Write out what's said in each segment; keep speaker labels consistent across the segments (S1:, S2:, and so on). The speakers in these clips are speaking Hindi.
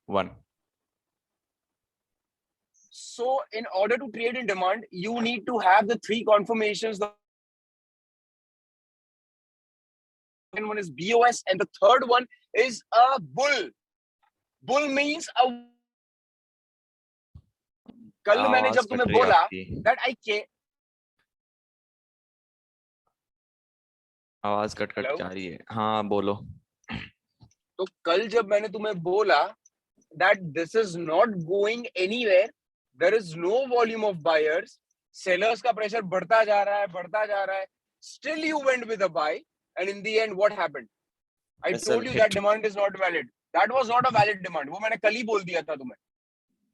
S1: 1.
S2: So in order to trade in demand, you need to have the 3 confirmations. The second one is BOS, and the third one is a bull. Bull means a. कल मैंने जब तुम्हें बोला that I can.
S1: आवाज कट जा रही है. हाँ बोलो.
S2: तो कल जब मैंने तुम्हें बोला that this is not going anywhere, there is no volume of buyers, sellers का pressure बढ़ता जा रहा है, still you went with a buy, and in the end what happened? I told you that demand is not valid. That was not a valid demand. वो मैंने कल ही बोल दिया था तुम्हें.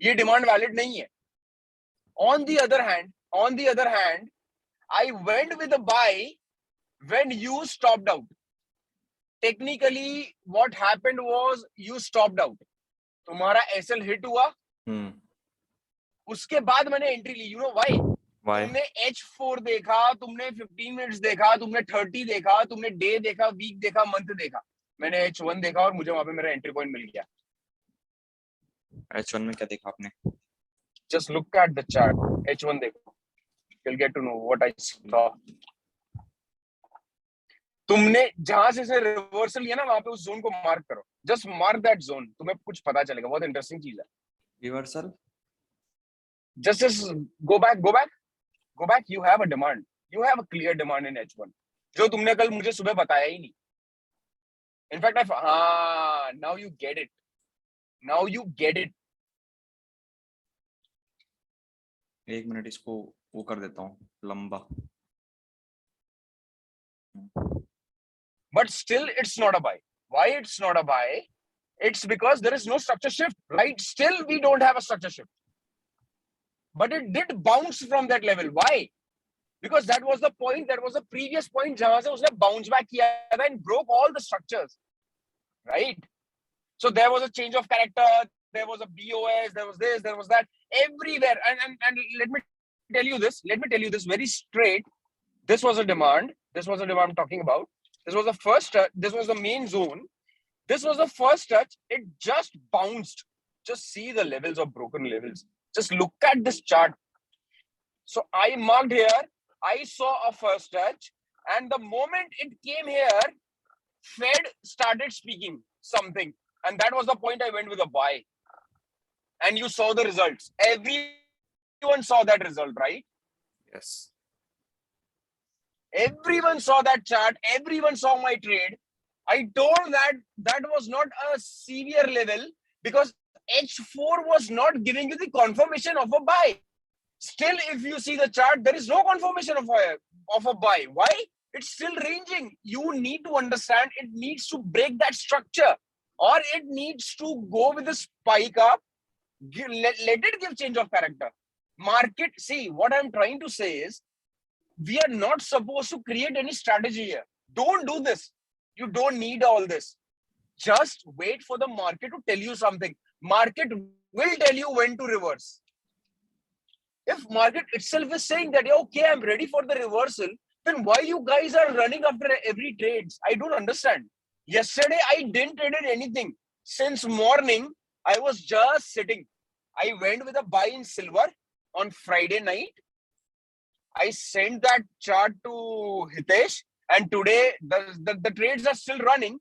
S2: ये demand valid नहीं है. On the other hand, I went with a buy when you stopped out. Technically, what happened was you stopped out. तुम्हारा SL hit हुआ. उसके बाद मैंने एंट्री ली. You know why? तुमने H4 देखा, तुमने 15 मिनट्स देखा, तुमने 30 देखा, तुमने डे देखा, वीक देखा, मंथ देखा. मैंने H1 देखा और मुझे वहां पे मेरा एंट्री पॉइंट मिल गया.
S1: H1 में क्या देखा आपने?
S2: Just look at the chart. H1 देखो. You'll get to know what I saw. तुमने जहां से रिवर्सल लिया ना, वहां पे उस जोन को मार्क करो. Just mark that zone. तुम्हें कुछ पता चलेगा. बहुत इंटरेस्टिंग चीज है. Reversal. Just go back. You have a demand. You have a clear demand in H1, जो तुमने कल मुझे सुबह बताया ही नहीं. In fact now you get it.
S1: एक मिनट इसको वो कर देता हूँ लंबा.
S2: But still, it's not a buy. Why it's not a buy? It's because there is no structure shift, right? Still, we don't have a structure shift. But it did bounce from that level. Why? Because that was the point, that was the previous point jahan se usne bounce back kiya tha and broke all the structures, right? So there was a change of character, there was a BOS, there was this, there was that, everywhere. And let me tell you this very straight. This was a demand I'm talking about. This was the first touch. This was the main zone. This was the first touch. It just bounced. Just see the levels of broken levels. Just look at this chart. So I marked here. I saw a first touch. And the moment it came here, Fed started speaking something. And that was the point I went with a buy. And you saw the results. Everyone saw that result, right?
S1: Yes.
S2: Everyone saw that chart. Everyone saw my trade. I told that was not a severe level because H4 was not giving you the confirmation of a buy. Still, if you see the chart, there is no confirmation of a buy. Why? It's still ranging. You need to understand it needs to break that structure, or it needs to go with a spike up. Let it give change of character. Market, see, what I'm trying to say is, we are not supposed to create any strategy here. Don't do this. You don't need all this. Just wait for the market to tell you something. Market will tell you when to reverse. If market itself is saying that, okay, I'm ready for the reversal, then why you guys are running after every trade? I don't understand. Yesterday, I didn't trade anything. Since morning, I was just sitting. I went with a buy in silver on Friday night. I sent that chart to Hitesh, and today the trades are still running.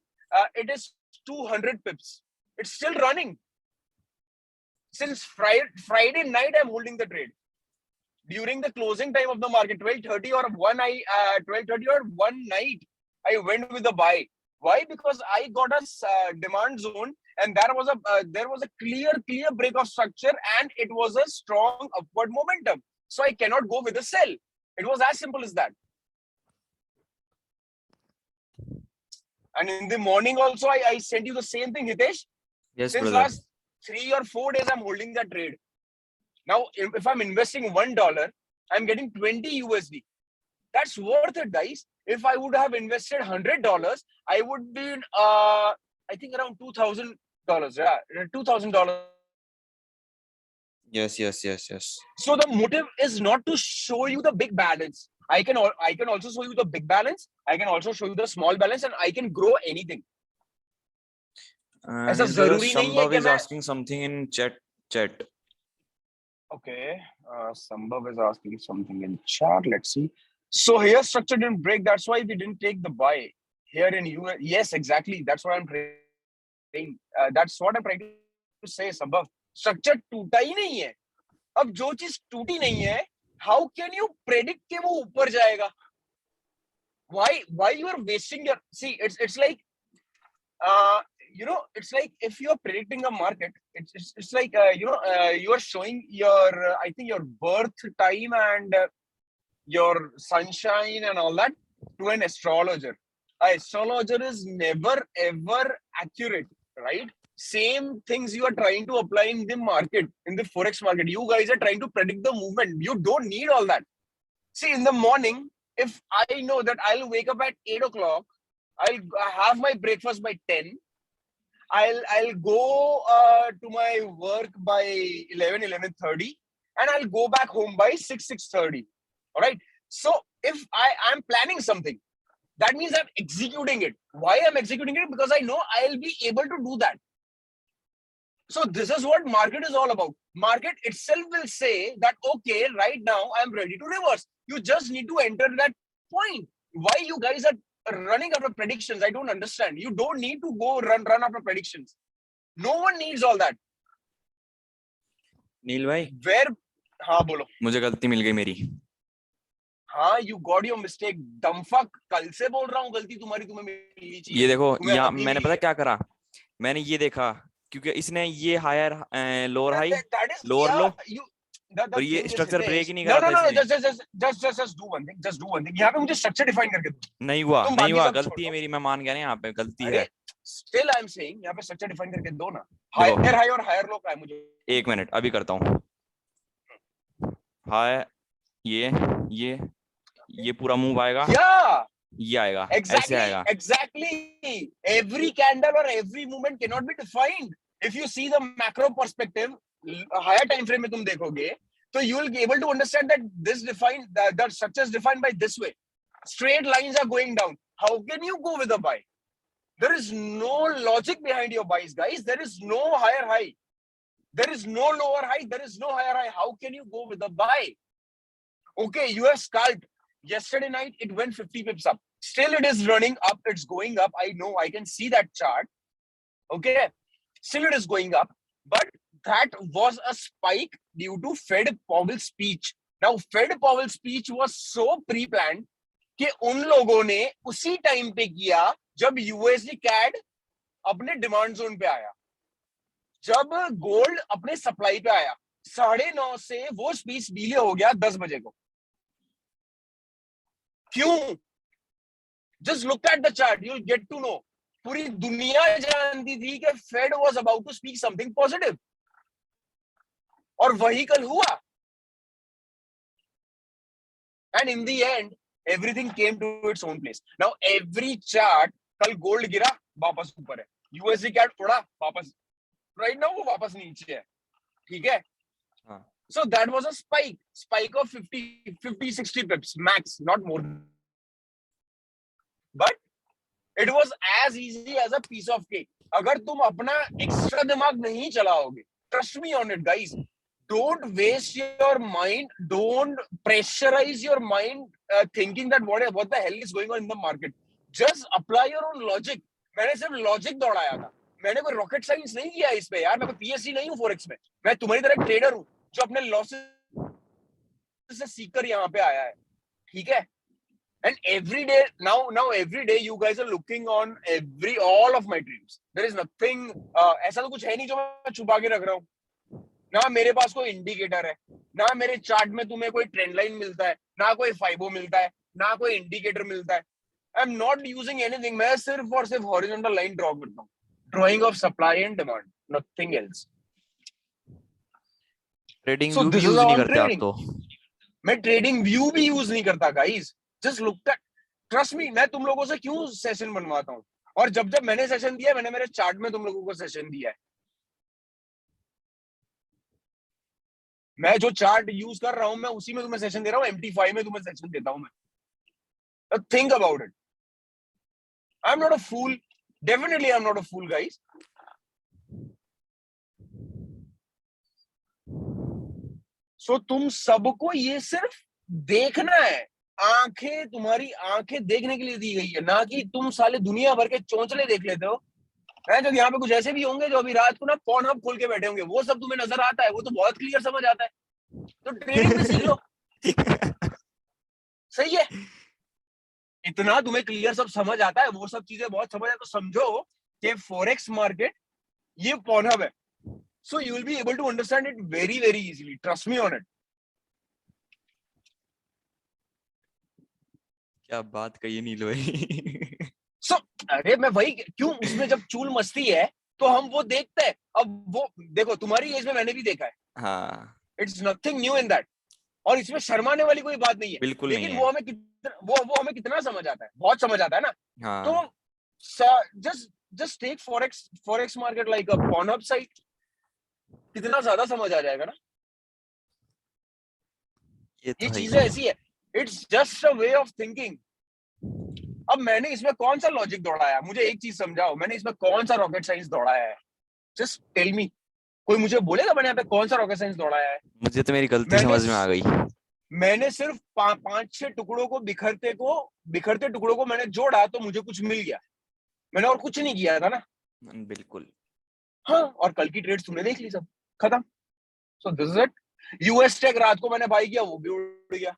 S2: It is 200 pips. It's still running. Since Friday night, I'm holding the trade. During the closing time of the market, 12:30 or 1 night, I went with a buy. Why? Because I got a demand zone, and there was a clear break of structure, and it was a strong upward momentum. So I cannot go with a sell. It was as simple as that. And in the morning also, I sent you the same thing, Hitesh.
S1: Yes,
S2: Since
S1: brother.
S2: last 3 or 4 days, I'm holding that trade. Now, if I'm investing $1, I'm getting 20 USD. That's worth it, guys. If I would have invested $100, I would be in, I think around $2,000. Yeah, $2,000.
S1: Yes.
S2: So the motive is not to show you the big balance. I can also show you the big balance. I can also show you the small balance, and I can grow anything. ऐसा
S1: his brother
S2: जरूरी नहीं है
S1: Shambhav
S2: कि
S1: is
S2: मैं
S1: asking something in chat.
S2: okay. Sambhav is asking something in chat. Let's see. So here structure didn't break. That's why we didn't take the buy here in US. Yes, exactly. That's what I'm trying. That's what I'm trying to say, Sambhav. Structure टूटा ही नहीं है. अब जो चीज टूटी नहीं है, how can you predict कि वो ऊपर जाएगा? Why you are wasting your see? It's like it's like if you are predicting a market, it's like you are showing your I think your birth time and your sunshine and all that to an astrologer. An astrologer is never ever accurate, right? Same things you are trying to apply in the market, in the forex market. You guys are trying to predict the movement. You don't need all that. See, in the morning, if I know that I'll wake up at 8 o'clock, I'll have my breakfast by 10. I'll go to my work by 11:30, and I'll go back home by 6:30. All right. So if I'm planning something, that means I'm executing it. Why I'm executing it? Because I know I'll be able to do that. So this is what market is all about. Market itself will say that, okay, right now I'm ready to reverse. You just need to enter that point. Why you guys are running after predictions? I don't understand. You don't need to go run after predictions. No one needs all that.
S1: नील भाई,
S2: Where? हाँ बोलो.
S1: मुझे गलती मिल गई मेरी.
S2: हाँ, you got your mistake. Dumbfuck. कल से बोल रहा हूँ गलती तुम्हारी तुम्हें मिलनी चाहिए.
S1: ये देखो,
S2: तुम्हें
S1: यहाँ
S2: अभी
S1: मैंने
S2: मिली
S1: पता
S2: है.
S1: क्या करा. मैंने ये देखा क्योंकि इसने ये higher lower high
S2: That is
S1: lower low
S2: the
S1: और ये
S2: thing is
S1: structure break
S2: Hitesh.
S1: ही नहीं
S2: No,
S1: करा
S2: no,
S1: था
S2: no, no.
S1: इसने.
S2: Just do one thing. Just do one thing. यहाँ पे मुझे structure define करके दो.
S1: नहीं
S2: तुम
S1: हुआ
S2: बाकी सब
S1: गलती है
S2: छोड़ो.
S1: मेरी, मैं मान गया ना, यहाँ पे गलती है.
S2: अरे, still I'm saying यहाँ पे structure define करके दो ना.
S1: देखो,
S2: Higher high और higher low का है मुझे.
S1: एक मिनट अभी करता हूँ. हाय, ये पूरा मूव आएगा.
S2: Yeah.
S1: ये आएगा, ऐसे आएगा.
S2: Exactly. Every candle or every movement cannot be defined. If you see the macro perspective, higher time frame में तुम देखोगे, so you will be able to understand that this defined that structure is defined by this way. Straight lines are going down. How can you go with a buy? There is no logic behind your buys, guys. There is no higher high. There is no lower high. There is no higher high. How can you go with a buy? Okay, you have scalped. Yesterday night, it went 50 pips up. Still, it is running up. It's going up. I know. I can see that chart. Okay. Still, it is going up. But that was a spike due to Fed Powell's speech. Now, Fed Powell's speech was so pre-planned कि उन लोगों ने उसी टाइम पे किया जब यूएसडी कैड अपने डिमांड जोन पे आया, जब गोल्ड अपने सप्लाई पे आया. 9:30 से वो स्पीच डिले हो गया 10 बजे को. क्यों? Just look at the chart, you'll get to know. पूरी दुनिया जानती थी कि Fed was about to speak something positive. और वही कल हुआ. And in the end, everything came to its own place. Now every chart, कल गोल्ड गिरा, वापस ऊपर है. USD कैट उड़ा, वापस. Right now वो वापस नीचे है. ठीक है?
S1: हाँ.
S2: So that was a spike of 50-60 pips max, not more. But it was as easy as a piece of cake. अगर तुम अपना extra दिमाग नहीं चलाओगे, trust me on it, guys. Don't waste your mind. Don't pressurize your mind thinking that what the hell is going on in the market. Just apply your own logic. मैंने सिर्फ logic दौड़ाया था. मैंने कोई rocket science नहीं किया इस पे यार. मैं कोई PhD नहीं हूँ forex में. मैं तुम्हारी तरह trader हूँ जो अपने losses से सीखकर यहाँ पे आया है. ठीक है? And every day now every day you guys are looking on all of my trades. There is nothing ऐसा तो कुछ है नहीं जो मैं छुपा के रख रहा हूँ. ना मेरे पास कोई इंडिकेटर है, ना मेरे चार्ट में तुम्हें कोई ट्रेंड लाइन मिलता है, ना कोई फाइबो मिलता है, ना कोई इंडिकेटर मिलता है. आई एम नॉट यूजिंग एनीथिंग. मैं सिर्फ और सिर्फ हॉरिजॉन्टल लाइन ड्रॉ करता हूँ. Drawing of supply and demand, nothing else.
S1: Trading
S2: So
S1: view भी
S2: this is
S1: यूज
S2: how
S1: नहीं
S2: I'm
S1: करते आप
S2: trading.
S1: तो.
S2: मैं ट्रेडिंग व्यू भी यूज नहीं करता guys. Just look at, trust me. मैं तुम लोगों से क्यों सेशन बनवाता हूँ, और जब मैंने सेशन दिया, मैंने मेरे चार्ट में तुम लोगों को सेशन दिया है. मैं जो चार्ट यूज कर रहा हूं, मैं उसी में तुम्हें सेशन दे रहा हूं. MT5 में तुम्हें सेशन देता हूं मैं. Think about it. I am not a fool. Definitely I am not a fool guys. So तुम सबको ये सिर्फ देखना है, आंखें, तुम्हारी आंखें देखने के लिए दी गई है, ना कि तुम साले दुनिया भर के चोंचले देख लेते हो। है जो यहाँ पे कुछ ऐसे भी होंगे जो अभी रात को ना पॉर्न हब खोल के बैठे होंगे, वो सब तुम्हें नजर आता है, वो तो बहुत क्लियर समझ आता है, तो ट्रेडिंग में सीख लो। सही है, इतना तुम्हें क्लियर सब समझ आता है, वो सब चीजें बहुत समझ आए, तो समझो कि फॉरेक्स मार्केट ये पॉर्न हब है। So you will be able to understand it very very easily, trust me on it.
S1: क्या बात कही नील भाई।
S2: सो अरे मैं वही क्यों, उसमें जब चूल मस्ती है तो हम वो देखते हैं। अब वो देखो, तुम्हारी एज में मैंने भी देखा है,
S1: हाँ
S2: it's nothing new in that, और इसमें शर्माने वाली कोई बात नहीं है।
S1: बिल्कुल नहीं
S2: लेकिन
S1: है।
S2: वो हमें कितना, वो हमें कितना समझ आता है, बहुत समझ आता है ना।
S1: हाँ
S2: तो just just take forex market like a Pornhub site, कितना ज्यादा समझ आ जाएगा ना।
S1: ये
S2: ये
S1: तो है
S2: चीजें
S1: ही।
S2: ऐसी है, it's just a way of thinking. अब मैंने इसमें कौन सा लॉजिक दौड़ाया, मुझे एक चीज समझाओ, मैंने इसमें कौन सा रॉकेट साइंस दौड़ाया है? जस्ट टेल मी, कोई मुझे बोलेगा मैंने यहाँ पे कौन सा रॉकेट साइंस दौड़ाया है?
S1: मुझे तो मेरी गलती
S2: मैंने
S1: समझ में आ गई।
S2: मैंने सिर्फ 5-6 टुकड़ों को बिखरते टुकड़ों को मैंने जोड़ा तो मुझे कुछ मिल गया, मैंने और कुछ नहीं किया था ना।
S1: बिल्कुल।
S2: हाँ, और कल की ट्रेड्स तुमने देख ली, सब खत्म। So this is it. US tech रात को मैंने बाई किया, वो भी उड़ गया।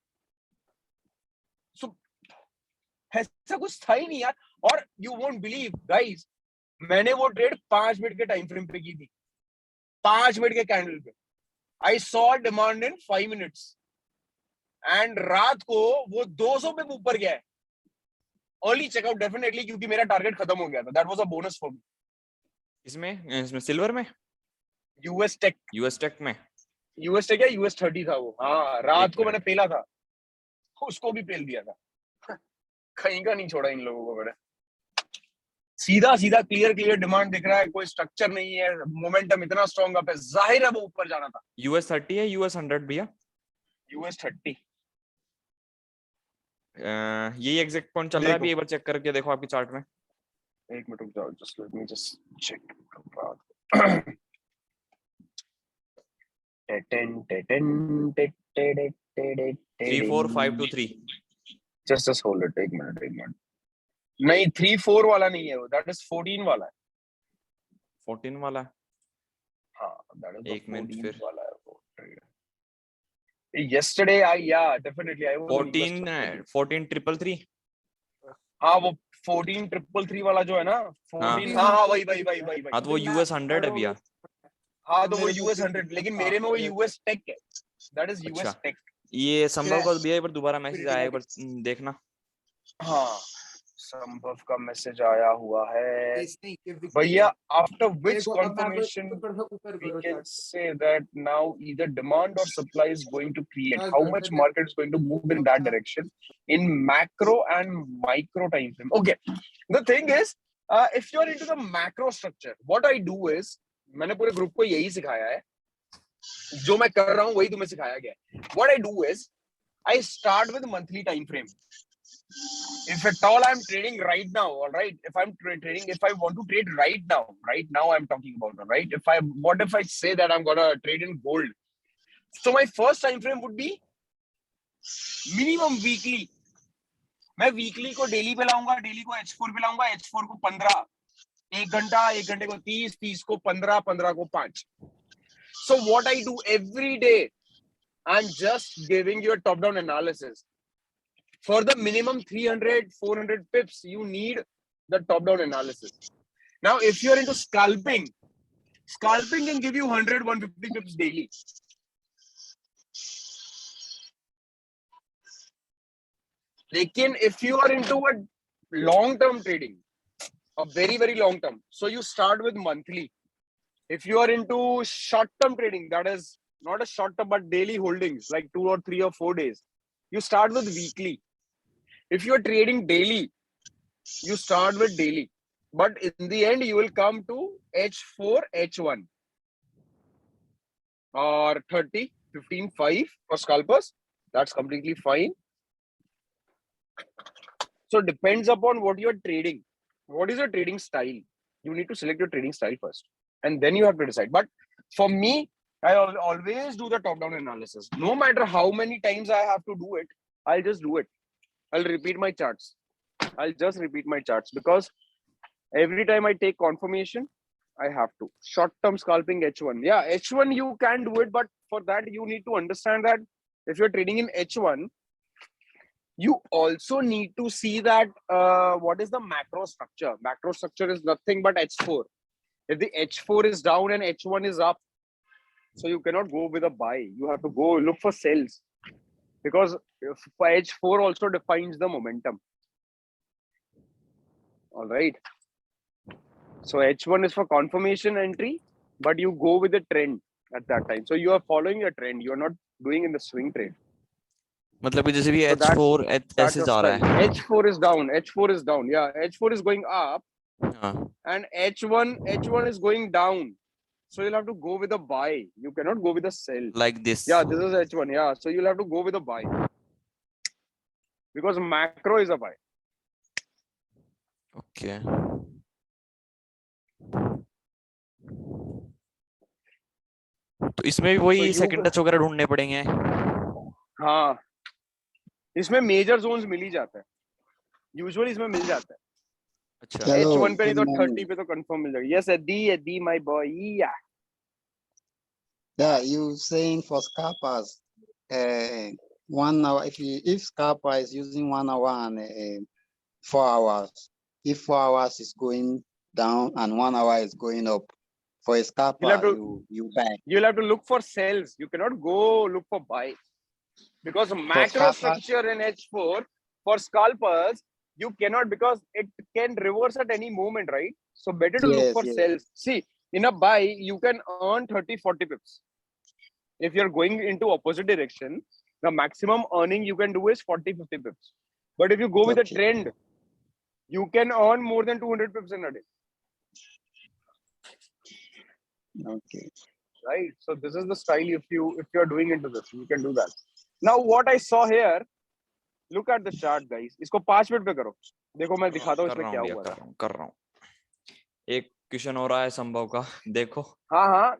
S2: सो ऐसा कुछ था ही नहीं यार। और यू वोंट बिलीव गाइस, मैंने वो ट्रेड 5 मिनट के टाइम फ्रेम पे की थी, 5 मिनट के कैंडल पे। I saw demand in 5 minutes, and रात को वो 200 पे ऊपर गया है। अर्ली चेकआउट डेफिनेटली, क्योंकि मेरा टारगेट खत्म हो गया था, that was a bonus for me.
S1: इसमें सिल्वर में,
S2: यूएस टेक,
S1: यूएस टेक में।
S2: यूएस टेक या यूएस 30 था वो। हाँ, रात
S1: एक
S2: को मैंने
S1: मिनट।
S2: पेला था, उसको भी पेल दिया था। कहीं का नहीं छोड़ा इन लोगों को। बड़े सीधा सीधा क्लियर क्लियर डिमांड दिख रहा है, कोई स्ट्रक्चर नहीं है, मोमेंटम इतना स्ट्रॉन्ग अप है, जाहिर है वो ऊपर जाना था।
S1: यूएस 30 है, यूएस 100 भैया?
S2: यूएस 30।
S1: यही एग्जैक्ट पॉइंट चल रहा है अभी,
S2: देखो
S1: एक बार चेक करके देखो आपकी चार्ट में।
S2: एक मिनट रुक जाओ, just let me just check.
S1: 34523।
S2: Just hold it, एक मिनट। नहीं, 3-4 वाला नहीं है वो, दैट इज 14 वाला है।
S1: 14 वाला?
S2: हाँ, दैट इज द
S1: एक मिनट
S2: 14
S1: फिर।
S2: वाला है वो। yesterday I, yeah, definitely I was an
S1: 14
S2: investor।
S1: 14333।
S2: हाँ, वो 14,333 वाला जो है ना,
S1: हाँ
S2: 14, हाँ हाँ, वही वही वही वही
S1: हाँ,
S2: वही।
S1: तो वो यूएस 100 है भैया।
S2: हाँ, तो वो यूएस 100, लेकिन मेरे में वो यूएस टेक है, दैट इज
S1: अच्छा,
S2: यूएस टेक।
S1: ये संभव का भैया, एक बार दोबारा मैसेज आया, एक बार देखना।
S2: हाँ, संभव का मैसेज आया हुआ है भैया। After which confirmation we can say that now either demand or supply is going to create, how much market is going to move in that direction in macro and micro time frame. Okay, the thing is, if you are into the macro structure, what I do is, मैंने पूरे ग्रुप को यही सिखाया है, जो मैं कर रहा हूँ वही तुम्हें सिखाया गया है। What I do is I start with monthly time frame. If at all I'm trading right now, all right, if I'm trading, if I want to trade right now I'm talking about, all right, what if I say that I'm gonna trade in gold? So my first time frame would be minimum weekly. मैं वीकली को डेली पे लाऊंगा, डेली को H4 पे लाऊंगा, H4 को 15, 1 घंटा, 1 घंटे को 30, 30 को 15, 15 को 5. So what I do every day, I'm just giving you a top down analysis. For the minimum 300-400 pips, you need the top down analysis. Now, if you're into scalping can give you 100-150 pips daily. Lekin if you are into a long term trading, a very very long term, so you start with monthly. If you are into short term trading, that is not a short term but daily holdings, like 2 or 3 or 4 days, you start with weekly. If you are trading daily, you start with daily, but in the end you will come to H4, H1 or 30, 15, 5 for scalpers. That's completely fine. So it depends upon what you're trading. What is your trading style? You need to select your trading style first, and then you have to decide. But for me, I always do the top-down analysis. No matter how many times I have to do it, I'll just do it. I'll repeat my charts. I'll just repeat my charts because every time I take confirmation, I have to. Short-term scalping H1. Yeah, H1 you can do it, but for that you need to understand that if you're trading in H1, you also need to see that what is the macro structure. Macro structure is nothing but H4. If the H4 is down and H1 is up, so you cannot go with a buy. You have to go look for sells because H4 also defines the momentum. All right. So H1 is for confirmation entry, but you go with the trend at that time. So you are following a trend. You are not doing in the swing trade.
S1: मतलब कि जैसे भी
S2: So
S1: H4 ऐसे जा रहा है.
S2: H4 is down. H4 is down. Yeah, H4 is going up.
S1: हाँ.
S2: And H1 is going down. So you'll have to go with a buy. You cannot go with a sell.
S1: Like this.
S2: Yeah, this is H1. Yeah, so you'll have to go with a buy because macro is a buy.
S1: Okay. तो इसमें भी वही सेकंड टच वगैरह ढूंढने पड़ेंगे.
S2: हाँ, इसमें मेजर जोन्स मिल ही जाता है. यूजुअली इसमें मिल जाता है. अच्छा. H1 पे नहीं तो 30 पे तो कंफर्म मिल जाएगा. Yes, Adi, my boy. Yeah.
S3: Yeah, you saying for scalpers, 1 hour. If scalper is using 1 hour and 4 hours, if 4 hours is going down and 1 hour is going up, for a scalper, you buy.
S2: You'll have to look for sells. You cannot go look for buy because macro structure in H4 for scalpers you cannot because it can reverse at any moment, right? So better to look for sells. See, in a buy you can earn 30-40 pips. If you're going into opposite direction, the maximum earning you can do is 40-50 pips. But if you go with a trend, you can earn more than 200 pips in a day.
S3: Okay.
S2: Right. So this is the style. If you're doing into this, you can do that. Now what I saw here, look at the chart, guys. इसको 5 मिनट पे करो. देखो मैं दिखाता हूँ इसमें क्या हुआ.
S1: कर रहा हूँ. एक क्वेश्चन हो रहा है संभव का. देखो.
S2: हाँ हाँ.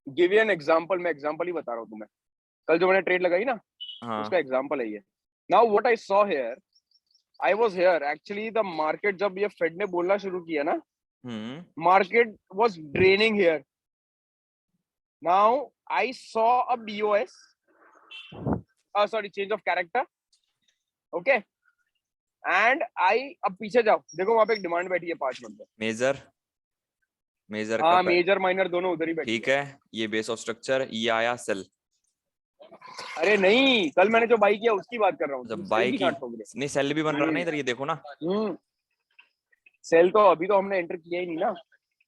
S2: Give you an example. मैं example ही बता रहा हूँ तुम्हें. कल जो मैंने trade लगाई ना, उसका example है ये. Now what I saw here, I was here. Actually the market जब ये Fed ने बोलना शुरू किया ना, market was draining here. Now I saw a BOS. Change of character. Okay. And I अब पीछे जाओ. देखो वहाँ पे एक डिमांड बैठी है 5 मिनट पे. मेजर हाँ, मेजर माइनर दोनों उधर ही बैठे.
S1: ठीक है. ये बेस ऑफ स्ट्रक्चर. ये आया सेल.
S2: अरे नहीं, कल मैंने जो बाई किया उसकी बात कर रहा हूँ.
S1: जब बाई की नहीं सेल भी बन रहा है ना इधर. ये देखो ना.
S2: सेल तो अभी तो हमने एंटर किया ही नहीं ना.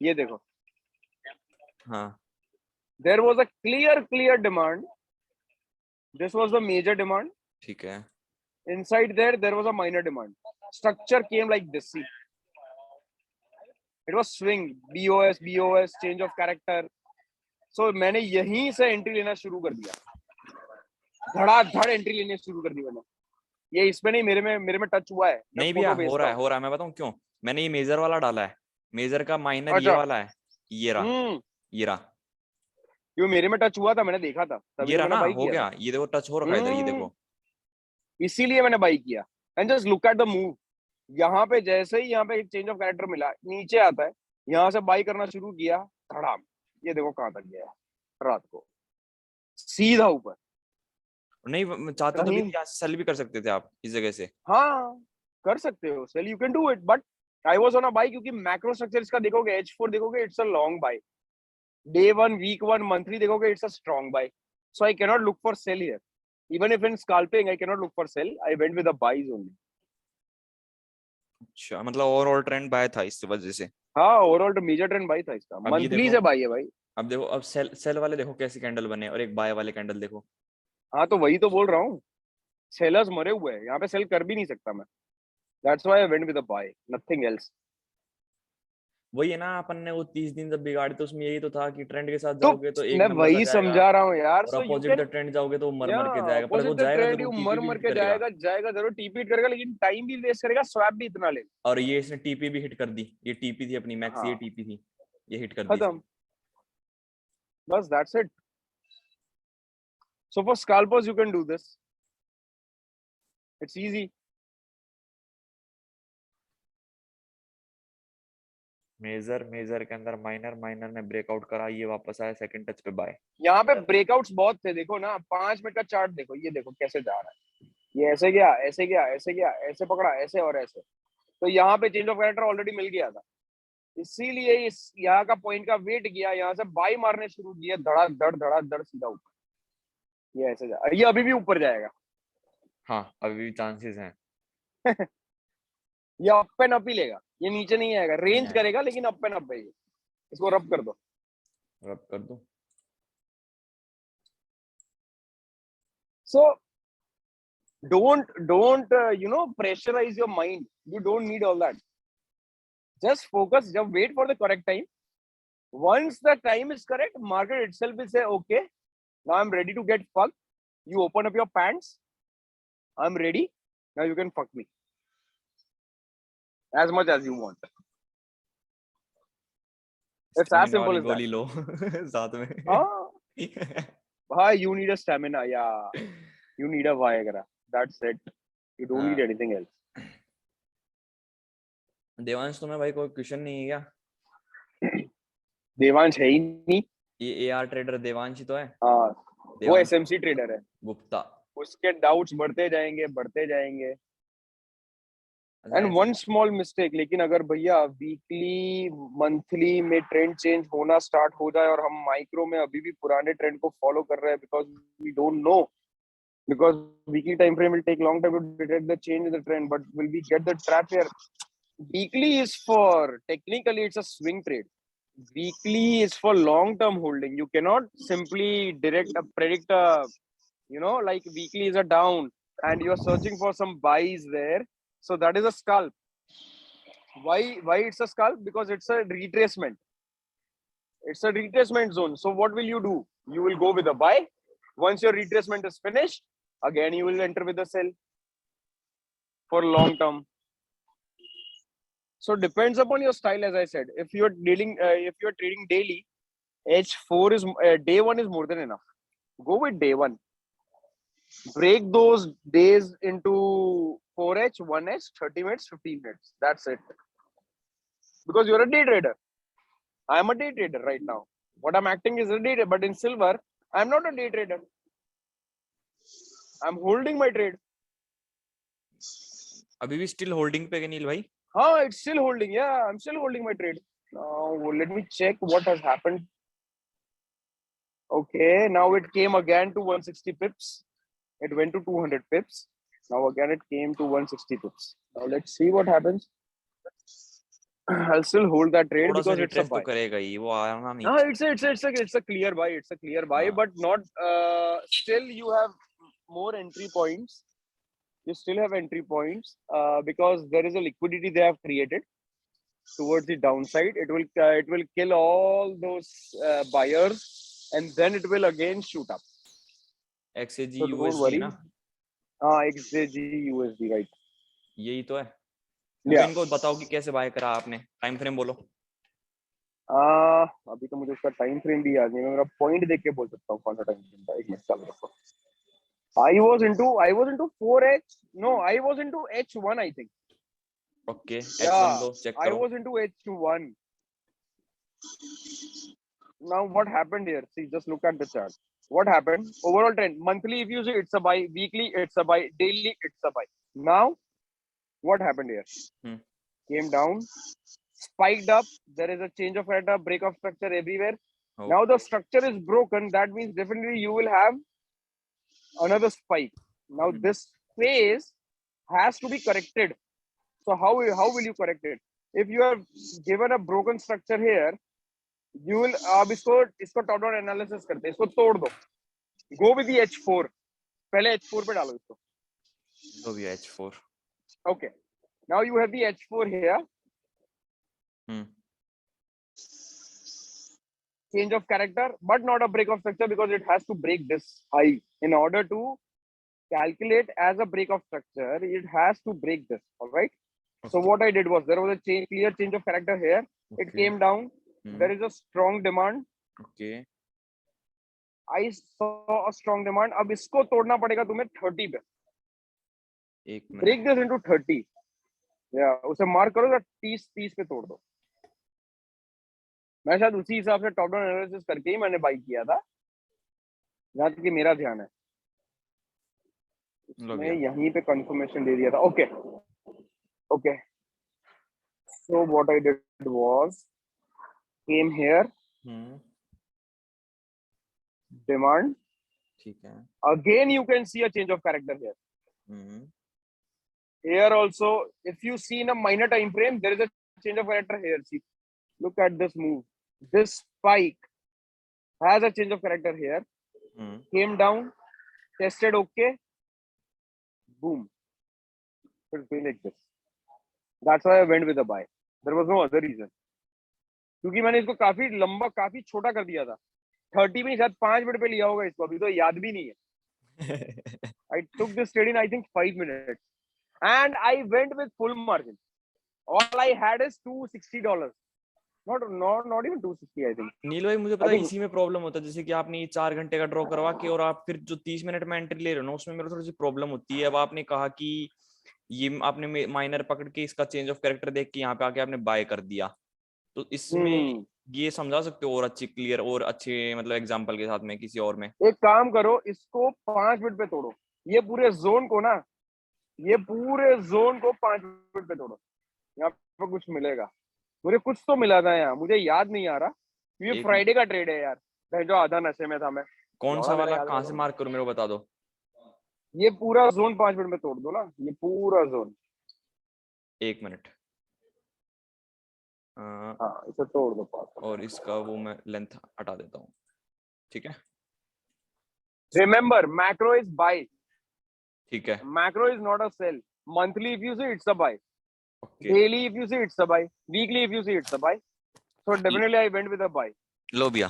S2: ये देखो.
S1: हाँ.
S2: There was a clear demand. This was the major demand.
S1: ठीक है.
S2: Inside there was a minor demand. Structure came like this. See, it was swing. BOS, change of character. So मैंने यहीं से एंट्री लेना शुरू कर दिया. धड़ाधड़ एंट्री लेने शुरू कर दी मैंने. ये इसमें नहीं, मेरे में टच हुआ है.
S1: नहीं भैया, हो रहा है. मैं बताऊं क्यों. मैंने ये मेजर वाला डाला है. मेजर का माइनर ये वाला है. ये रहा.
S2: क्यों मेरे में टच हुआ था, मैंने देखा था.
S1: ये रहा ना, हो गया. ये देखो टच हो रखा है इधर. ये देखो.
S2: इसीलिए मैंने बाई किया. And just look at the move. यहाँ पे जैसे ही यहाँ पे एक चेंज ऑफ कैरेक्टर मिला, नीचे आता है, यहाँ से बाई करना शुरू किया. धड़ाम. ये देखो कहाँ तक गया रात को, सीधा ऊपर.
S1: नहीं चाहते तो भी सेल भी कर सकते थे आप इस जगह से.
S2: हाँ कर सकते हो sell. You can do it. But I was on a buy क्योंकि मैक्रो स्ट्रक्चर इसका देखोगे, H4 देखोगे, it's a long buy. Day 1, week 1, monthly देखोगे, it's a strong buy. So I cannot look for sell here. Even if in scalping, I cannot look for sell. I went with the buys only.
S1: अच्छा, मतलब ओवरऑल ट्रेंड बाय था इस वजह से.
S2: हाँ, ओवरऑल तो मेजर ट्रेंड बाय था इसका. मंथली से बाय है भाई.
S1: अब देखो, अब सेल वाले देखो कैसे कैंडल बने और एक बाय वाले कैंडल देखो.
S2: हाँ तो वही तो बोल रहा हूँ. सेलर्स मरे हुए हैं यहाँ पे. सेल कर भी नहीं सकता मैं. That's why I went with the buy. Nothing else.
S1: वही है ना, अपन ने वो 30 दिन जब बिगाड़ी तो उसमें यही तो था कि ट्रेंड के साथ जाओगे तो एक
S2: मैं वही समझा रहा हूँ यार.
S1: और अपोजिट द ट्रेंड जाओगे तो मर के जाएगा. पर वो जाएगा जरूर,
S2: मर के जाएगा जरूर. टीपी हिट करेगा लेकिन टाइम भी वेस्ट करेगा. स्वैप भी इतना ले.
S1: और ये इसने टीपी भी हिट कर दी. ये टीपी थी अपनी मैक्स. ये टीपी थी, ये हिट कर दी.
S2: खत्म. बस that's it. So for scalpers, you can do this. It's easy.
S1: Major के अंदर माइनर ने ब्रेकआउट करा, ये वापस आया सेकंड टच पे बाय।
S2: यहाँ पे ब्रेकआउट्स बहुत थे, देखो ना 5 मिनट का चार्ट देखो, ये देखो कैसे जा रहा है, ये ऐसे गया, ऐसे गया, ऐसे गया, ऐसे पकड़ा, ऐसे और ऐसे। तो यहाँ पे चेंज ऑफ कैरेक्टर ऑलरेडी मिल गया था, इसीलिए इस यहाँ का पॉइंट का वेट किया, यहाँ से बाई मारने शुरू किया, धड़ा धड़ सीधा ऊपर, ये ऐसे जा, ये अभी भी ऊपर जाएगा।
S1: हाँ अभी भी चांसेस हैं।
S2: ये अप एंड अप ही लेगा, ये नीचे नहीं आएगा, रेंज करेगा लेकिन अप एंड अप है। ये इसको रब कर दो,
S1: रब कर दो।
S2: so don't pressurize your mind, you don't need all that, just focus, just wait for the correct time. Once the time is correct, market itself will say, okay, now I'm ready to get fucked. You open up your pants, I'm ready, now you can fuck me as much as you want. It's as simple as
S1: गोली
S2: that.
S1: लो साथ में।
S2: Bhai, you need a stamina, yeah. You need a Viagra. That's it. You don't need anything else.
S1: Devansh तुम्हें भाई कोई क्वेश्चन नहीं है क्या?
S2: देवांश है ही नहीं।
S1: ये एआर ट्रेडर देवांश ही तो है।
S2: हाँ, वो एसएमसी ट्रेडर है।
S1: गुप्ता।
S2: उसके डाउट्स बढ़ते जाएंगे। एंड वन स्मॉल मिस्टेक, लेकिन अगर भैया वीकली मंथली में ट्रेंड चेंज होना स्टार्ट हो जाए और हम माइक्रो में अभी भी पुराने ट्रेंड को फॉलो कर रहे हैं, because we don't know, because weekly time frame will take long time to detect the change in the trend, but will we get the trap here? Weekly is for, technically it's a swing trade. Weekly is for long term holding. You cannot simply predict like weekly is a down and you're searching for some buys there. So that is a scalp. Why it's a scalp? Because it's a retracement. It's a retracement zone. So what will you do? You will go with a buy. Once your retracement is finished, again you will enter with a sell for long term. So depends upon your style, as I said. If you're trading daily, H4 is day one is more than enough. Go with day one. Break those days into 4H, 1H, 30 minutes, 15 minutes. That's it. Because you're a day trader. I'm a day trader right now. What I'm acting is a day trader, but in silver, I'm not a day trader. I'm holding my trade.
S1: अभी भी still holding पे नील भाई?
S2: It's still holding. Yeah, I'm still holding my trade. Now, let me check what has happened. Okay, now it came again to 160 pips. It went to 200 pips. Now again it came to 160 pips. Now let's see what happens. I'll still hold that trade because it's a buy.
S1: तो करेगा ही, वो आना नहीं।
S2: It's a clear buy. It's a clear buy, but not. Still, you have more entry points. You still have entry points because there is a liquidity they have created towards the downside. It will kill all those buyers, and then it will again shoot up.
S1: XAG
S2: So
S1: USD ना?
S2: XAG USD, right?
S1: यही तो है।
S2: Yeah.
S1: इनको बताओ कि कैसे बाय करा आपने, टाइम फ्रेम बोलो।
S2: अभी तो मुझे उसका टाइम फ्रेम भी याद नहीं, मैं मेरा पॉइंट देख के बोल सकता हूँ कौन सा टाइम फ्रेम था। एक मिनट चालू रखो। I was into 4H. No, I was into H1, I think.
S1: Okay,
S2: yeah,
S1: H1 दो check
S2: I
S1: करो।
S2: was into H1. Now what happened here? See, just look at the chart. What happened? Overall trend. Monthly, if you see, it's a buy. Weekly, it's a buy. Daily, it's a buy. Now, what happened here? Came down, spiked up. There is a change of character, break of structure everywhere. Oh. Now the structure is broken. That means definitely you will have another spike. Now this phase has to be corrected. So how will you correct it? If you have given a broken structure here, you will अब इसको top down analysis करते हैं, इसको तोड़ दो. Go with the H4. पहले H4 पे डालो इसको.
S1: Go with H4.
S2: Okay. Now you have the H4 here. Change of character, but not a break of structure because it has to break this high. In order to calculate as a break of structure, it has to break this. All right. Okay. So what I did was there was a clear change of character here. Okay. It came down. There is a strong demand.
S1: Okay.
S2: I saw a strong demand. अब इसको तोड़ना पड़ेगा तुम्हें 30 पे.
S1: एक मिनट.
S2: Break this into 30. या उसे मार्क करो, 30 पे तोड़ दो. मैं शायद उसी हिसाब से टॉप डाउन एनालिसिस करके ही मैंने बाई किया था, जहां तक कि मेरा ध्यान है. मैं यहीं पे कंफर्मेशन दे दिया था. Okay okay. So what I did was came here, demand.
S1: ठीक है.
S2: Again, you can see a change of character here. Here also, if you see in a minor time frame, there is a change of character here. See, look at this move. This spike has a change of character here. Came down, tested okay, boom. It's going like this. That's why I went with a buy. There was no other reason. क्योंकि मैंने इसको काफी लंबा, काफी छोटा कर दिया था. 30 में शायद 5 मिनट पे लिया होगा इसको, अभी तो याद भी नहीं है. I took this trade in I think 5 minutes and I went with full margin. All I had is $260. Not even 260 I think.
S1: नील भाई मुझे पता है इसी में प्रॉब्लम होता है. जैसे कि आपने ये 4 घंटे का ड्रॉ करवा के और आप फिर जो 30 मिनट में एंट्री ले रहे हो ना, उसमें मेरे थोड़ी सी प्रॉब्लम होती है. अब आपने कहा कि ये आपने माइनर पकड़ के इसका चेंज ऑफ कैरेक्टर देख के यहाँ पे आके आपने बाय कर दिया, तो इसमें ये समझा सकते हो और अच्छी क्लियर और अच्छे मतलब एग्जांपल के साथ में किसी और में.
S2: एक काम करो, इसको 5 मिनट पे तोड़ो. ये पूरे जोन को ना, ये पूरे जोन को 5 मिनट पे तोड़ो. यहाँ पे कुछ मिलेगा. मुझे कुछ तो मिला था यहाँ, मुझे याद नहीं आ रहा. ये फ्राइडे का ट्रेड है यार. जो आधा नशे में था मैं.
S1: कौन सा वाला कहाँ से मार्क करूं मेरे को बता दो.
S2: ये पूरा जोन 5 मिनट में तोड़ दो ना, ये पूरा जोन.
S1: 1 मिनट.
S2: हाँ, इसे तोड़ दो 5.
S1: और इसका वो मैं लेंथ हटा देता हूँ. ठीक है.
S2: Remember, macro is buy.
S1: ठीक है.
S2: Macro is not a sell. Monthly if you see it's a buy.
S1: Okay.
S2: Daily if you see it's a buy. Weekly if you see it's a buy. So definitely I went with a buy.
S1: लो भैया.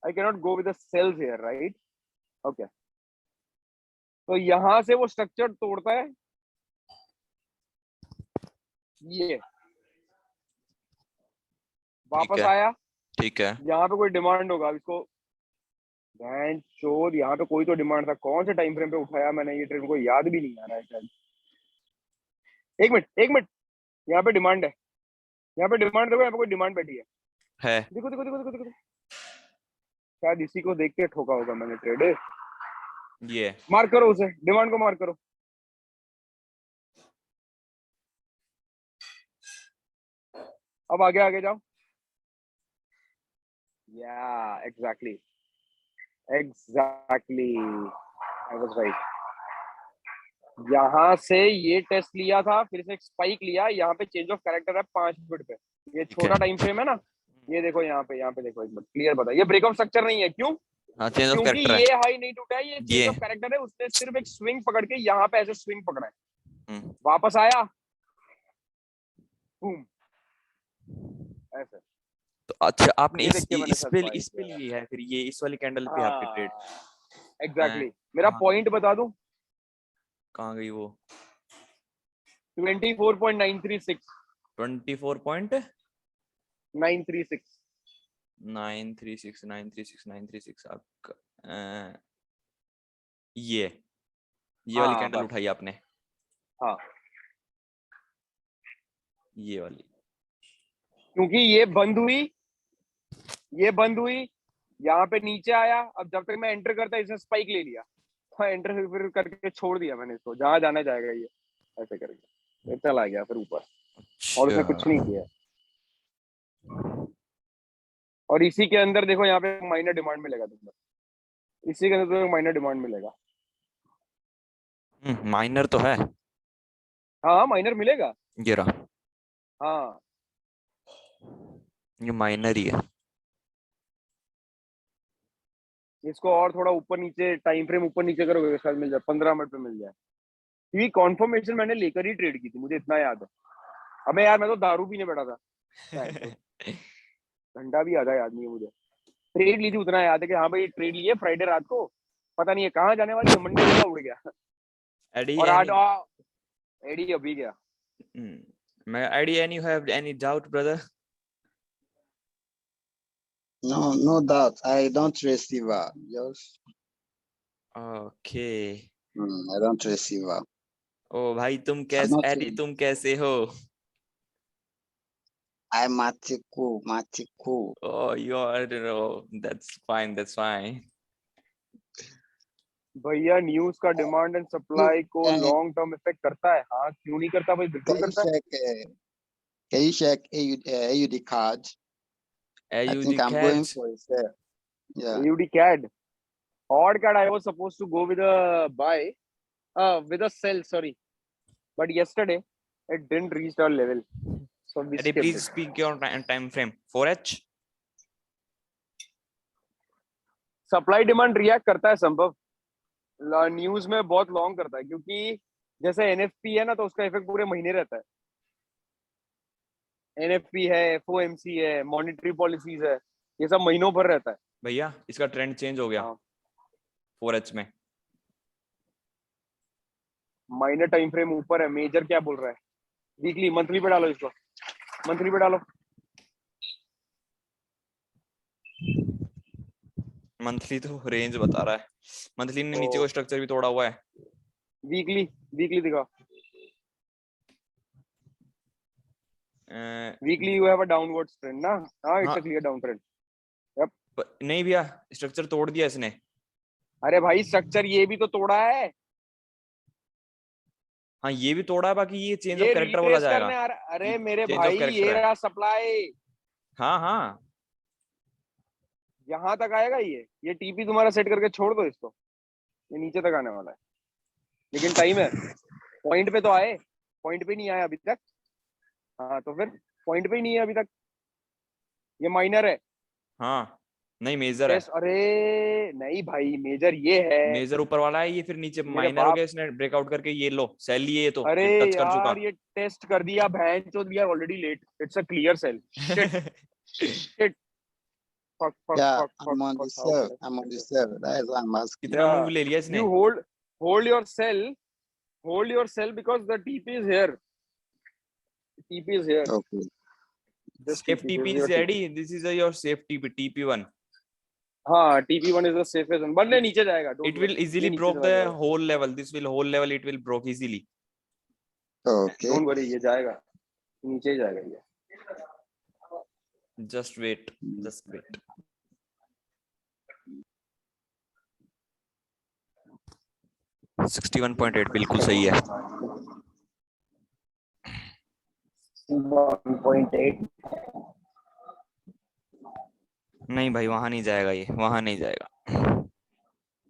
S2: I cannot go with the sells here, right? Okay. तो यहां से वो स्ट्रक्चर तोड़ता है ये, वापस आया.
S1: ठीक है.
S2: यहाँ पे कोई डिमांड होगा. इसको चोर, यहाँ पे कोई तो डिमांड था. कौन से टाइम फ्रेम पे उठाया मैंने ये ट्रेड, को याद भी नहीं आ रहा है शायद. एक मिनट. यहाँ पे डिमांड है. यहाँ पे डिमांड देखो, यहाँ पे कोई डिमांड बैठी है. देखो. शायद इसी को देख के ठोका होगा मैंने ट्रेड.
S1: ये
S2: मार्क करो उसे, डिमांड को मार्क करो. अब आगे जाओ. या एग्जैक्टली आई वाज राइट. यहाँ से ये टेस्ट लिया था, फिर से एक स्पाइक लिया. यहाँ पे चेंज ऑफ कैरेक्टर है 5 मिनट पे. ये छोटा टाइम फ्रेम है ना. ये देखो यहाँ पे देखो एक मिनट क्लियर बता. ये ब्रेकआउट स्ट्रक्चर नहीं है. क्यों? क्योंकि ये हाई नहीं टूटा है. ये चेंज ऑफ कैरेक्टर है. उसने सिर्फ एक स्विंग पकड़ के यहाँ पे ऐसे स्विंग पकड़ा है, वापस आया, बूम, ऐसे.
S1: तो अच्छा आपने इस पे लिए है, फिर ये इस वाली कैंडल पे आपके ट्रेड.
S2: एग्जैक्टली. मेरा पॉइंट बता दूं
S1: कहाँ गई वो.
S2: 24.936.
S1: 936 आपका. ये वाली कैंडल उठाई आपने.
S2: हाँ,
S1: ये वाली.
S2: क्योंकि ये बंद हुई, यहाँ पे नीचे आया. अब जब तक मैं एंटर करता इसने स्पाइक ले लिया. एंटर फिर करके छोड़ दिया मैंने इसको. जहां जाना जाएगा ये, ऐसे करके चला गया फिर ऊपर. और उसने कुछ नहीं किया. और इसी के अंदर देखो यहाँ पे माइनर डिमांड मिलेगा तुमको. इसी के अंदर माइनर डिमांड मिलेगा.
S1: माइनर तो है.
S2: हाँ, माइनर मिलेगा.
S1: ये रहा.
S2: हाँ,
S1: ये माइनर ही है.
S2: इसको और थोड़ा ऊपर नीचे टाइम फ्रेम ऊपर नीचे करोगे शायद मिल जाए. 15 मिनट पे मिल जाए. ये कॉन्फर्मेशन मैंने लेकर ही ट्रेड की थी, मुझे इतना याद है. अबे यार, मैं तो दारू पीने बैठा था. घंटा भी आधा याद नहीं है मुझे. ट्रेड ली थी उतना याद है कि हाँ भाई ट्रेड लिए फ्राइडे रात को. पता नहीं है कहाँ जाने वाली है. मंडे का उड़ गया. और आज एडी अभी गया.
S1: मैं एडी, any have any doubt brother?
S3: No doubt. I don't receive her. Just
S1: okay.
S3: I don't receive her.
S1: ओ भाई तुम
S3: I'm
S1: कैसे,
S3: not.
S1: एडी तुम कैसे हो?
S3: I'm Matiku. Matiku.
S1: Oh, you are, that's fine, that's fine.
S2: भैया न्यूज का डिमांड एंड
S3: You
S2: सप्लाई को
S3: can
S2: लॉन्ग टर्म इफेक्ट करता है? हाँ, क्यों नहीं करता भाई, बिल्कुल
S3: you
S2: करता है।
S3: check? Can you check AUD card? I
S1: AUD
S3: think I'm going
S1: catch.
S3: for a sell. Yeah.
S2: AUD CAD, odd CAD, I was supposed to go with a buy, with a sell, sorry, but yesterday it didn't reach our level, so we
S1: Eddie,
S2: skipped
S1: please
S2: it.
S1: speak your time frame. 4H.
S2: Supply demand react करता है संभव, न्यूज में बहुत लॉन्ग करता है, क्योंकि जैसे एनएफपी है ना, तो उसका इफेक्ट पूरे महीने रहता है। एनएफपी है, एफओएमसी है, मॉनेटरी पॉलिसीज है, ये सब महीनों भर रहता है।
S1: भैया इसका ट्रेंड चेंज हो गया।
S2: हाँ।
S1: 4H में
S2: माइनर टाइम फ्रेम ऊपर है, मेजर क्या बोल रहा है? वीकली, मंथली पे डालो इसको, मंथली पे डालो।
S1: मंथली तो रेंज बता रहा है, मंथली ने नीचे को स्ट्रक्चर भी तोड़ा हुआ है।
S2: वीकली, वीकली दिखाओ। Weekly you have a downward trend ना? हाँ, it's a clear down trend.
S1: नहीं भैया, स्ट्रक्चर तोड़ दिया इसने।
S2: अरे भाई, स्ट्रक्चर ये भी तो तोड़ा है।
S1: हाँ ये भी तोड़ा है, बाकी ये चेंज ऑफ
S2: ये
S1: कैरेक्टर वाला
S2: रिट्रेस
S1: जाएगा।
S2: करने आ रहा। अरे मेरे
S1: चेंज ऑफ
S2: भाई,
S1: कैरेक्टर
S2: ये
S1: है।
S2: रहा सप्लाई,
S1: हाँ हाँ,
S2: यहाँ तक आएगा ये टीपी तुम्हारा सेट करके छोड़ दो इसको, ये नीचे तक आने वाला है, लेकिन टाइम है। पॉइंट पे तो आए, पॉइंट पे नहीं आया अभी तक। हाँ तो फिर पॉइंट पे ही नहीं है अभी तक, ये माइनर है।
S1: हाँ नहीं मेजर है।
S2: अरे नहीं भाई, मेजर ये है।
S1: मेजर ऊपर वाला है, ये फिर नीचे
S2: मेरे
S1: माइनर हो
S2: बाप,
S1: गया, इसने ब्रेकआउट करके ये लो सेल लिए, ये तो
S2: अरे
S1: ये टच कर चुका।
S2: यार, ये टेस्ट कर दिया बहन चोद, we are already late, it's a clear sell. Shit shit, fuck fuck
S3: Yeah,
S2: fuck fuck
S3: I'm on the
S2: fuck, how
S3: sell.
S2: Can
S3: I'm on the
S2: I?
S3: sell. That is why I'm asking.
S1: कितना मूव ले लिया इसने?
S2: You hold your sell, hold your sell, because the TP is here. TP is here.
S3: Okay.
S2: This
S1: safe
S2: TP, this
S1: TP
S2: is your
S1: is
S2: TP.
S1: Ready, this is your safe TP, TP1।
S2: हाँ, TP1 is the safest one, बंदे नीचे जाएगा,
S1: It
S2: don't
S1: will
S2: worry, ये
S1: easily
S2: नीचे
S1: broke
S2: चला
S1: the
S2: जाएगा,
S1: whole level, this will whole level it will broke easily।
S3: Okay.
S2: don't worry, ये जाएगा, नीचे ही जाएगा ये।
S1: just wait, just wait। 61.8 बिल्कुल सही है।
S2: 1.8
S1: नहीं भाई वहां नहीं जाएगा, ये वहां नहीं जाएगा।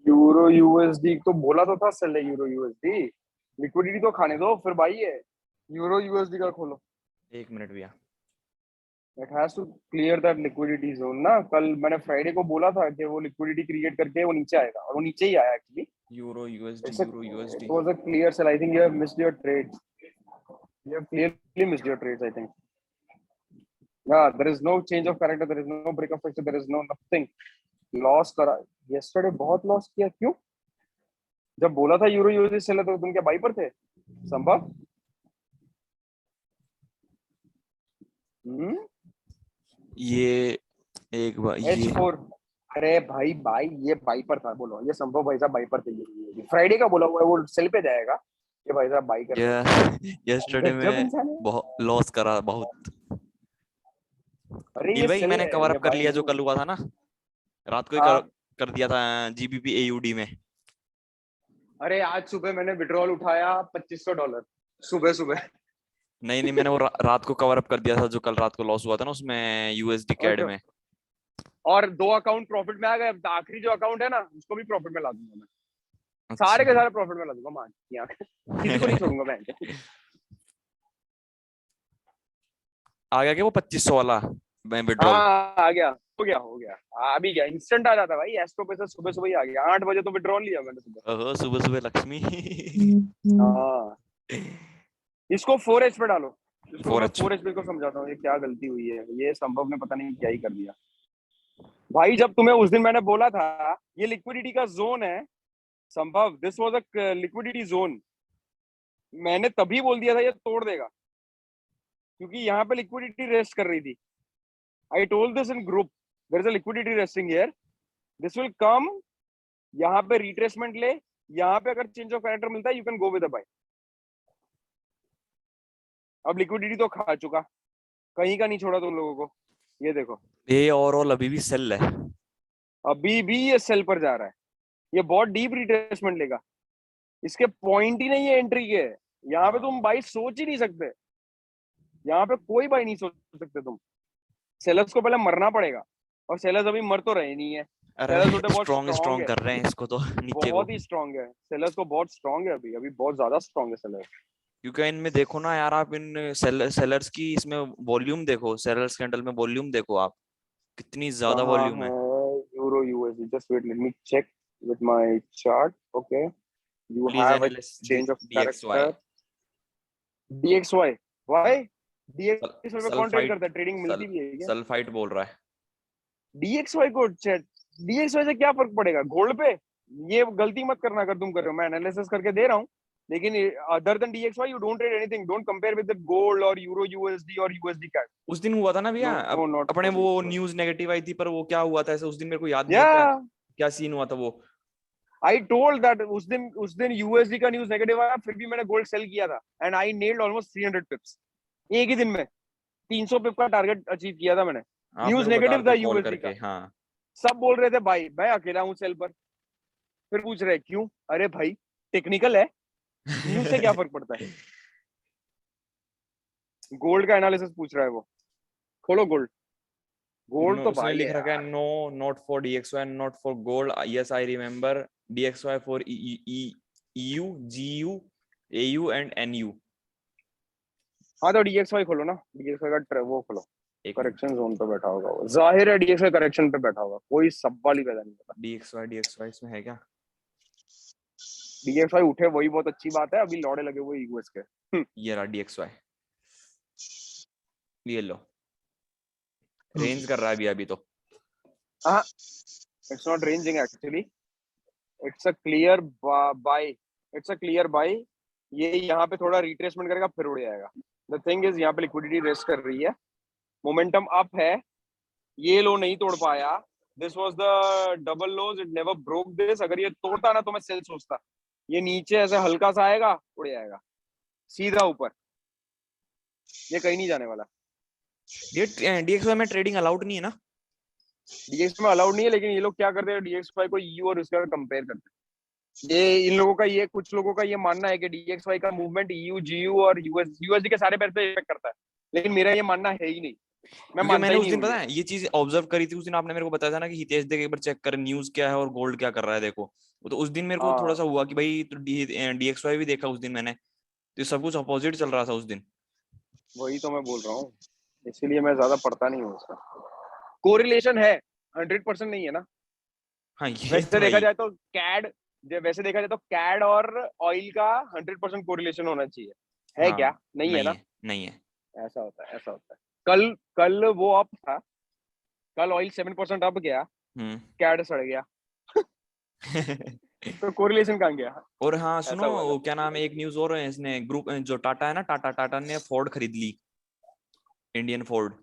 S2: यूरो यूएसडी तो बोला तो था सेल है, यूरो यूएसडी लिक्विडिटी तो खाने दो फिर भाई, है यूरो यूएसडी का खोलो।
S1: एक मिनट भैया,
S2: it has to clear that liquidity zone ना। कल मैंने फ्राइडे को बोला था कि वो लिक्विडिटी क्रिएट करके वो नीचे आएगा, और वो नीचे ही आया actually.
S1: Euro USD,
S2: it's
S1: euro
S2: it
S1: USD.
S2: Was a clear sell. I think you have missed your trades, you have clearly missed your trades, I think. Yeah, there is no change of character, there is no break of structure, there is no nothing. Loss करा yesterday, बहुत लॉस किया। क्यों? जब बोला था यूरो यूएसडी सेल है, तो तुम क्या बाई पर थे संभव?
S1: ये एक बार ये
S2: H4, अरे भाई भाई, ये बाई पर था, बोलो ये संभव भाई साहब बाई पर थे। फ्राइडे का बोला हुआ है, वो सेल पे जाएगा, ये भाई साहब बाई कर रहे
S1: यस्टरडे
S2: गजब
S1: में
S2: इंसान है।
S1: बहुत लॉस करा, बहुत।
S2: अरे
S1: दिल
S2: ये
S1: भाई
S2: सेल
S1: मैंने
S2: है,
S1: कवर
S2: ये
S1: अप कर
S2: बाई
S1: लिया जो
S2: नहीं।
S1: कल हुआ था ना, रात को ही
S2: हाँ,
S1: कर दिया था जीबीपी एयूडी में।
S2: अरे आज सुबह मैंने विड्रॉल उठाया $2500 सुबह सुबह।
S1: नहीं नहीं, मैंने वो रात को कवर अप कर दिया था, जो कल रात को लॉस हुआ था ना उसमें यूएसडी कैड में।
S2: और 2 अकाउंट प्रॉफिट में आ गए, आखिरी जो अकाउंट है ना, उसको भी प्रॉफिट में ला दूंगा मैं।
S1: अच्छा।
S2: सारे के सारे प्रॉफिट में ला दूंगा, मान यहाँ किसी को नहीं छोड़ूंगा मैं।
S1: आ गया क्या वो 2500 वाला मैं विड्रॉल?
S2: हाँ, आ गया, हो गया, आ भी गया, इंस्टेंट आ जाता भाई। एस्ट्रो पैसा सुबह सुबह ही आ गया, 8 बजे तो विड्रॉल लिया मैंने सुबह।
S1: ओहो, सुबह सुबह लक्ष्मी।
S2: हाँ, इसको 4H पे डालो, इसको मैं
S1: 4H
S2: 4H पे को समझाता हूँ ये क्या गलती हुई है। ये संभव ने पता नहीं क्या ही कर दिया भाई। जब तुम्हें उस दिन मैंने बोला था ये लिक्विडिटी का जोन है संभव, this was a liquidity zone, मैंने तभी बोल दिया था ये तोड़ देगा, क्योंकि यहाँ पे लिक्विडिटी रेस्ट कर रही थी। I told this in group there is a liquidity resting here, this will come, यहाँ पे रिट्रेसमेंट ले, यहाँ पे अगर चेंज ऑफ कैरेक्टर मिलता है you can go with a buy. अब लिक्विडिटी तो खा चुका, कहीं का नहीं छोड़ा तुम लोगों को, ये देखो
S1: ये ओवरऑल अभी भी सेल है।
S2: अभी भी ये सेल पर जा रहा है, ये बहुत डीप रिट्रेसमेंट लेगा, इसके पॉइंट ही नहीं है एंट्री के, यहाँ पे तुम बाई सोच ही नहीं सकते, यहाँ पे कोई बाई नहीं सोच सकते तुम, सेलर्स को पहले मरना पड़ेगा, और सेलर्स अभी मर तो रहे नहीं है,
S1: अरे
S2: सेलर्स होते बहुत
S1: स्ट्रॉन्ग
S2: स्ट्रॉन्ग
S1: स्ट्रॉन्ग
S2: है,
S1: कर रहे हैं इसको तो नीचे को,
S2: बहुत ही स्ट्रॉन्ग है, सेलर्स को बहुत स्ट्रॉन्ग है, अभी अभी बहुत ज्यादा स्ट्रॉन्ग है सेलर्स।
S1: क्योंकि इनमें देखो ना यार, आप इन सेलर्स की इसमें वॉल्यूम देखो, सेलर्स कैंडल में वॉल्यूम देखो आप, कितनी ज्यादा
S2: कहाँ
S1: वॉल्यूम
S2: है
S1: है।
S2: Euro USD, just wait let me check with my chart, okay you
S1: please
S2: have a
S1: analysis
S2: change of
S1: DXY।
S2: Character, DXY, why DXY पे कौन ट्रेड
S1: सल्फाइट
S2: करता है, ट्रेडिंग मिलती भी है क्या
S1: सल्फाइट बोल रहा है।
S2: डीएक्सवाई को, चेक डीएक्सवाई से क्या फर्क पड़ेगा गोल्ड पे, ये गलती मत करना अगर तुम कर रहे हो, मैं एनालिसिस करके दे रहा हूँ, लेकिन other than DXY you don't trade anything, don't compare with the gold और यूरो यूएसडी और यूएसडी कैट,
S1: उस दिन हुआ था ना भैया,
S2: नो नो नॉट
S1: अपने
S2: फॉर
S1: वो
S2: डीएक्सवाई,
S1: न्यूज नेगेटिव आई थी, पर वो क्या हुआ था ऐसे उस दिन मेरे को याद नहीं है,
S2: या
S1: क्या क्या सीन हुआ था वो।
S2: आई टोल्ड दैट उस दिन यूएसडी का न्यूज नेगेटिव आया, फिर भी मैंने गोल्ड सेल किया था, एंड आई नेल्ड ऑलमोस्ट 300 पिप्स एक ही दिन में, 300 पिप का टारगेट अचीव किया था मैंने,
S1: आप मेरे
S2: न्यूज
S1: को बता
S2: नेगेटिव
S1: रहे
S2: था
S1: थे कॉल
S2: यूएसडी
S1: करके,
S2: का,
S1: हाँ।
S2: सब बोल रहे थे भाई मैं अकेला हूँ सेल पर, फिर पूछ रहे क्यों, अरे भाई टेक्निकल है, न्यूज से क्या फर्क पड़ता है, गोल्ड का एनालिसिस पूछ रहा है वो, खोलो गोल्ड, गोल्ड
S1: नो,
S2: तो
S1: उसने
S2: भाई
S1: लिख
S2: है
S1: रखा है
S2: यार,
S1: no, not for DXY, not for gold, yes I remember, DXY for EU, GU, AU and NU।
S2: हाँ तो डीएक्सवाई खोलो ना, डीएक्सवाई का वो खोलो,
S1: एक मिनट,
S2: करेक्शन जोन पे बैठा होगा वो, जाहिर है डीएक्सवाई करेक्शन पे बैठा होगा, कोई सवाल ही पैदा नहीं होता,
S1: DXY इसमें है क्या?
S2: डीएक्सवाई उठे वही बहुत अच्छी बात है, अभी लौड़े लगे हुए यूएस के,
S1: ये रहा DXY, ये लो, रेंज कर रहा है अभी अभी तो।
S2: हाँ it's not ranging actually, it's a clear buy, it's a clear buy, ये यहाँ पे थोड़ा रिट्रेसमेंट करेगा फिर उड़ जाएगा, द थिंग इज यहाँ पे लिक्विडिटी रेस्ट कर रही है, मोमेंटम अप है, ये लो नहीं तोड़ पाया, this was the double lows, it never broke this, अगर ये तोड़ता ना तो मैं सेल सोचता, ये नीचे ऐसे हल्का सा आएगा उड़ जाएगा सीधा ऊपर, ये कहीं नहीं जाने वाला,
S1: ये DXY में ट्रेडिंग अलाउड नहीं है ना?
S2: डीएक्स में अलाउड नहीं है, लेकिन ये लोग क्या करते हैं डीएक्सवाई को यू और उसका कंपेयर करते हैं, ये इन लोगों का, ये कुछ लोगों का ये मानना है कि डीएक्सवाई का मूवमेंट यू जीयू और यूएसडी के सारे पैर पे इफेक्ट करता है, लेकिन मेरा ये मानना है ही नहीं, मैं
S1: क्योंकि
S2: मानता
S1: मैंने
S2: ही
S1: उस
S2: नहीं
S1: दिन
S2: हूँ
S1: पता
S2: ये,
S1: है ये चीज ऑब्जर्व करी थी, उस दिन आपने मेरे को बताया था ना कि हितेश देख एक बार चेक कर न्यूज क्या है और गोल्ड क्या कर रहा है देखो। तो उस दिन मेरे को थोड़ा सा
S2: हाँ
S1: हुआ कि भाई तो DXY भी देखा उस दिन मैंने, तो सब कुछ अपोजिट चल रहा था उस दिन।
S2: वही तो मैं बोल रहा हूँ, इसीलिए मैं ज्यादा पढ़ता नहीं हूँ उसका, कोरिलेशन है 100% नहीं है ना,
S1: हाँ ये
S2: वैसे
S1: तो है
S2: देखा
S1: ही।
S2: जाए तो कैड, वैसे देखा जाए तो कैड और ऑयल का 100% कोरिलेशन होना चाहिए, है
S1: हाँ
S2: क्या, नहीं है
S1: नहीं
S2: ना,
S1: है, नहीं है।
S2: ऐसा होता है, ऐसा होता है, कल कल वो अप था, कल ऑयल 7% अप गया,
S1: हम्म
S2: कैड सड़ गया, तो कोरिलेशन कहाँ गया,
S1: और हाँ सुनो,
S2: ऐसा हुआ था,
S1: वो क्या नाम है, एक न्यूज और है, इसने ग्रुप जो टाटा है ना, टाटा ने फोर्ड खरीद ली, इंडियन फोर्ड।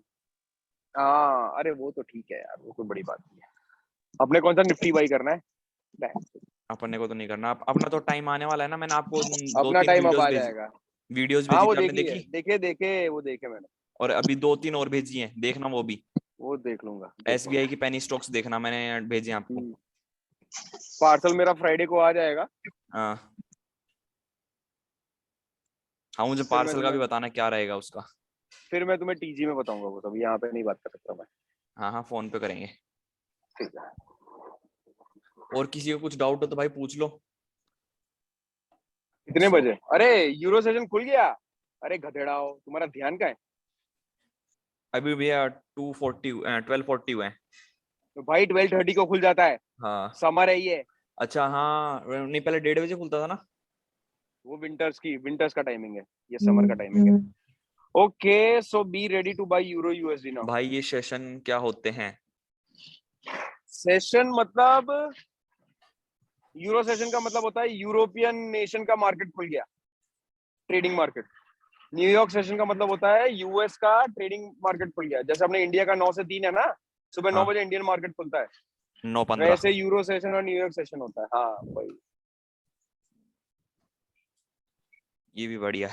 S2: हाँ अरे वो तो ठीक है यार, वो कोई बड़ी बात नहीं है, अपने कौन सा निफ्टी बाई करना है,
S1: अपने को तो नहीं करना, अपना तो टाइम आने वाला है ना, मैंने आपको दो
S2: अपना
S1: तीन
S2: टाइम अब आ जाएगा,
S1: वीडियोस
S2: हाँ
S1: भेजी
S2: वो
S1: थी, आपने
S2: देख ली है,
S1: देखी?
S2: देखे देखे वो देखे मैंने,
S1: और अभी दो तीन और भेजी हैं, देखना वो भी।
S2: वो देख लूंगा, देख
S1: SBI
S2: लूंगा,
S1: की पेनी स्टॉक्स देखना, मैंने भेजे हैं आपको।
S2: पार्सल मेरा फ्राइडे को आ जाएगा,
S1: हाँ हाँ, मुझे
S2: फिर मैं
S1: पार्सल का भी
S2: तुम्हें
S1: बताना क्या रहेगा उसका।
S2: फिर मैं तुम्हें टीजी में बताऊंगा, वो सब यहाँ पे नहीं बात कर सकता मैं,
S1: हाँ हाँ, फोन पे करेंगे।
S2: ठीक है,
S1: और किसी को कुछ डाउट हो तो भाई पूछ लो।
S2: कितने
S1: सो
S2: बजे, अरे यूरो सेशन खुल गया, अरे गधेड़ाओ तुम्हारा ध्यान का है,
S1: अभी भैया 12:40 हुए हैं।
S2: तो भाई 12:30 को खुल जाता है,
S1: हाँ
S2: समर है ये,
S1: अच्छा, हाँ नहीं, पहले 1:30 बजे खुलता था ना।
S2: वो विंटर्स का टाइमिंग है, ये समर का टाइमिंग है, okay so be ready to buy euro USD now,
S1: भाई ये सेशन क्या होते हैं?
S2: सेशन मतलब, यूरो सेशन का मतलब होता है यूरोपियन नेशन का मार्केट खुल गया, ट्रेडिंग मार्केट, न्यूयॉर्क सेशन का मतलब होता है यूएस का ट्रेडिंग मार्केट खुल गया, जैसे अपने इंडिया का 9 से 3 है ना, सुबह 9
S1: हाँ।
S2: बजे इंडियन मार्केट खुलता है,
S1: 9:15।
S2: वैसे यूरो सेशन और न्यूयॉर्क सेशन होता है। हाँ वही।
S1: ये भी बढ़िया।